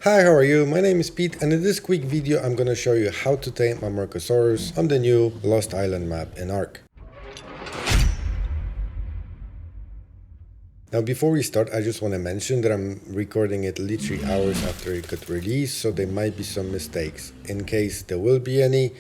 Hi, how are you? My name is Pete, and in this quick video I'm gonna show you how to tame Amargasaurus on the new Lost Island map in ARK. Now before we start, I just want to mention that I'm recording it literally hours after it got released, so there might be some mistakes. In case there will be any,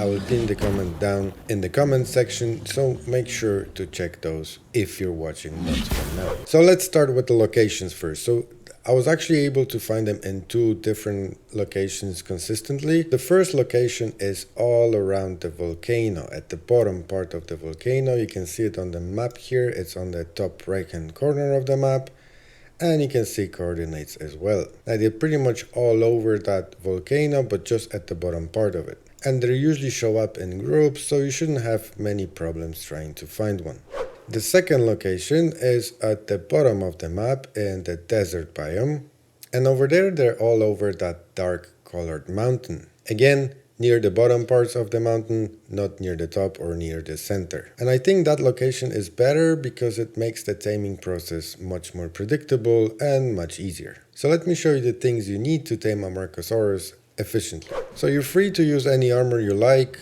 I will pin the comment down in the comment section, so make sure to check those if you're watching months from now. So let's start with the locations first. So I was actually able to find them in two different locations consistently. The first location is all around the volcano, at the bottom part of the volcano. You can see it on the map here. It's on the top right hand corner of the map. And you can see coordinates as well. Now they're pretty much all over that volcano, but just at the bottom part of it. And they usually show up in groups, so you shouldn't have many problems trying to find one. The second location is at the bottom of the map in the desert biome, and over there they're all over that dark colored mountain. Again, near the bottom parts of the mountain, not near the top or near the center. And I think that location is better because it makes the taming process much more predictable and much easier. So let me show you the things you need to tame Amargasaurus efficiently. So you're free to use any armor you like,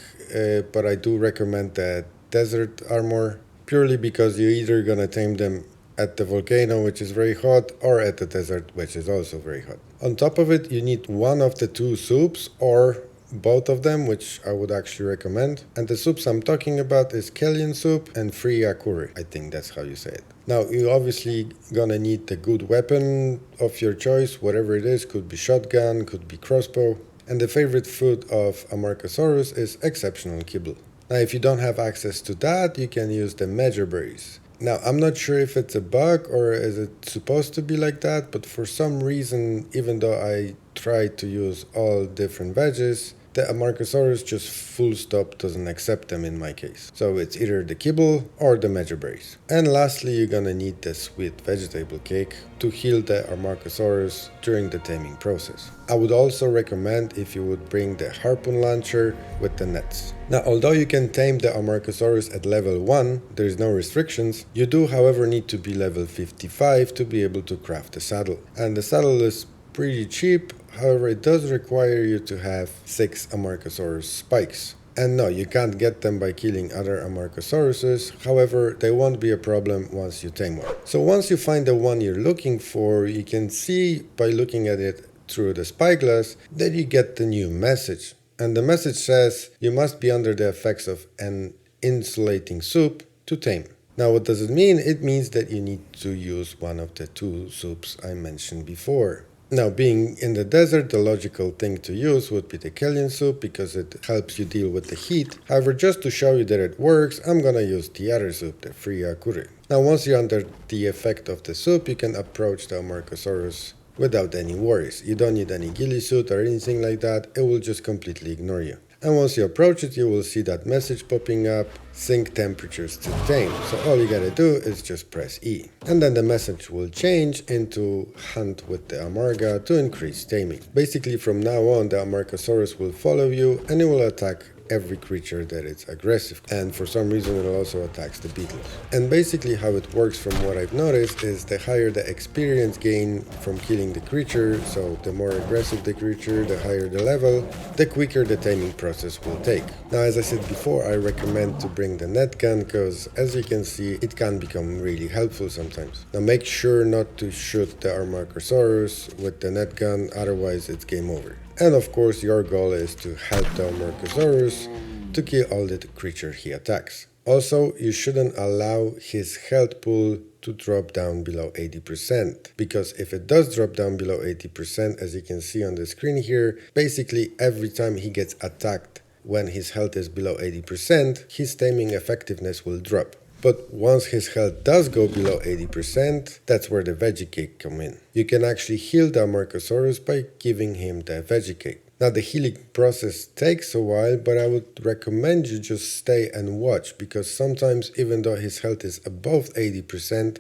but I do recommend the desert armor, purely because you're either gonna tame them at the volcano, which is very hot, or at the desert, which is also very hot. On top of it, you need one of the two soups, or both of them, which I would actually recommend. And the soups I'm talking about is Kellion soup and Friakuri. I think that's how you say it. Now, you're obviously gonna need the good weapon of your choice, whatever it is. Could be shotgun, could be crossbow. And the favorite food of Amargasaurus is exceptional kibble. Now, if you don't have access to that, you can use the major berries. Now, I'm not sure if it's a bug or is it supposed to be like that, but for some reason, even though I tried to use all different veggies, the Amargasaurus just full stop doesn't accept them in my case. So it's either the kibble or the major berries. And lastly, you're gonna need the sweet vegetable cake to heal the Amargasaurus during the taming process. I would also recommend if you would bring the harpoon launcher with the nets. Now, although you can tame the Amargasaurus at level 1, there is no restrictions, you do however need to be level 55 to be able to craft the saddle. And the saddle is pretty cheap, however it does require you to have 6 Amargasaurus spikes. And no, you can't get them by killing other Amargasauruses, however they won't be a problem once you tame one. So once you find the one you're looking for, you can see by looking at it through the spyglass that you get the new message. And the message says you must be under the effects of an insulating soup to tame. Now what does it mean? It means that you need to use one of the two soups I mentioned before. Now, being in the desert, the logical thing to use would be the Kellion soup because it helps you deal with the heat. However, just to show you that it works, I'm gonna use the other soup, the Friakuri. Now, once you're under the effect of the soup, you can approach the Amargasaurus without any worries. You don't need any ghillie suit or anything like that, it will just completely ignore you. And once you approach it, you will see that message popping up, sync temperatures to tame. So all you gotta do is just press E. And then the message will change into hunt with the Amarga to increase taming. Basically from now on, the Amargasaurus will follow you and it will attack every creature that is aggressive, and for some reason it also attacks the beetles. And basically how it works from what I've noticed is the higher the experience gain from killing the creature, so the more aggressive the creature, the higher the level, the quicker the taming process will take. Now as I said before, I recommend to bring the net gun because as you can see it can become really helpful sometimes. Now make sure not to shoot the Amargasaurus with the net gun, otherwise it's game over. And of course your goal is to help the Amargasaurus to kill all the creature he attacks. Also, you shouldn't allow his health pool to drop down below 80%, because if it does drop down below 80%, as you can see on the screen here, basically every time he gets attacked when his health is below 80%, his taming effectiveness will drop. But once his health does go below 80%, that's where the veggie cake come in. You can actually heal the Amargasaurus by giving him the veggie cake. Now the healing process takes a while, but I would recommend you just stay and watch, because sometimes even though his health is above 80%,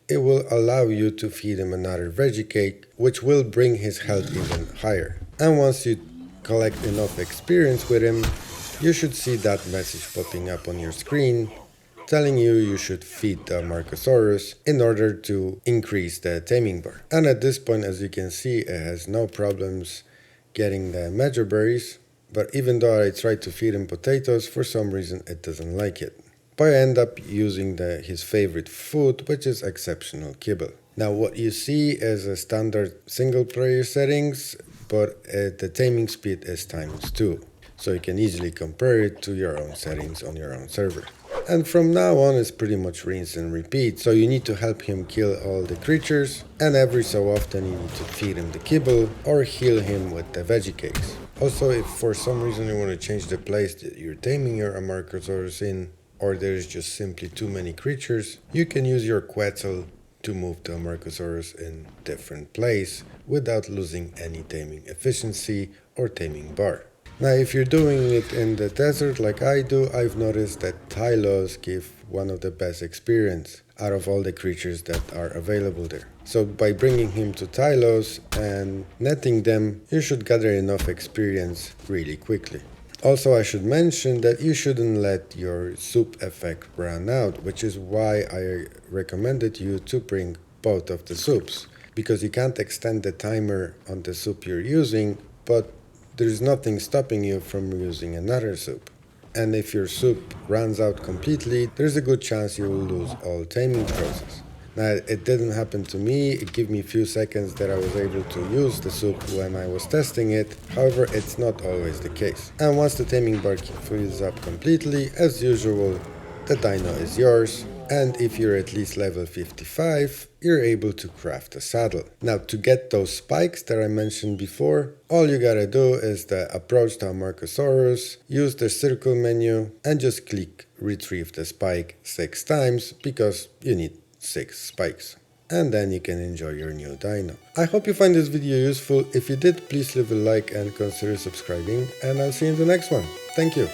it will allow you to feed him another veggie cake, which will bring his health even higher. And once you collect enough experience with him, you should see that message popping up on your screen telling you should feed the Amargasaurus in order to increase the taming bar. And at this point, as you can see, it has no problems getting the major berries, but even though I tried to feed him potatoes, for some reason it doesn't like it. But I end up using his favorite food, which is exceptional kibble. Now what you see is a standard single player settings, but the taming speed is ×2. So you can easily compare it to your own settings on your own server. And from now on it's pretty much rinse and repeat, so you need to help him kill all the creatures, and every so often you need to feed him the kibble or heal him with the veggie cakes. Also, if for some reason you want to change the place that you're taming your Amargasaurus in, or there's just simply too many creatures, you can use your Quetzal to move the Amargasaurus in different place without losing any taming efficiency or taming bar. Now if you're doing it in the desert like I do, I've noticed that Tylos give one of the best experience out of all the creatures that are available there. So by bringing him to Tylos and netting them, you should gather enough experience really quickly. Also, I should mention that you shouldn't let your soup effect run out, which is why I recommended you to bring both of the soups, because you can't extend the timer on the soup you're using, but there's nothing stopping you from using another soup. And if your soup runs out completely, there's a good chance you will lose all taming process. Now, it didn't happen to me. It gave me a few seconds that I was able to use the soup when I was testing it. However, it's not always the case. And once the taming bar fills up completely, as usual, the dino is yours. And if you're at least level 55, you're able to craft a saddle. Now, to get those spikes that I mentioned before, all you gotta do is approach the Amargasaurus, use the circle menu, and just click retrieve the spike 6 times, because you need 6 spikes. And then you can enjoy your new dino. I hope you find this video useful. If you did, please leave a like and consider subscribing, and I'll see you in the next one. Thank you.